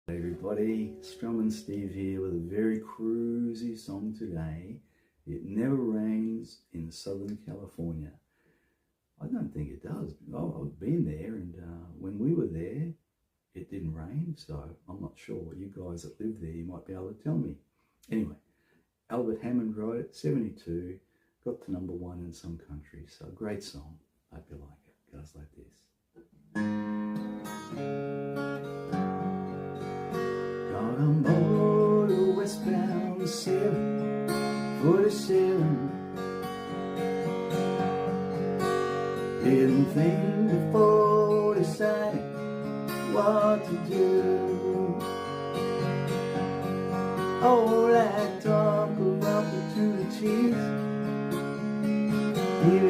Hey everybody, Strummin Steve here with a very cruisy song today. It never rains in Southern California. I don't think it does. I've been there, and when we were there, it didn't rain, so I'm not sure. You guys that live there, you might be able to tell me. Anyway, Albert Hammond wrote it, 72, got to #1 in some countries, so great song. Hope you like it. It goes like this. Got a motor westbound 747, didn't think before deciding what to do. All that talk of opportunities, here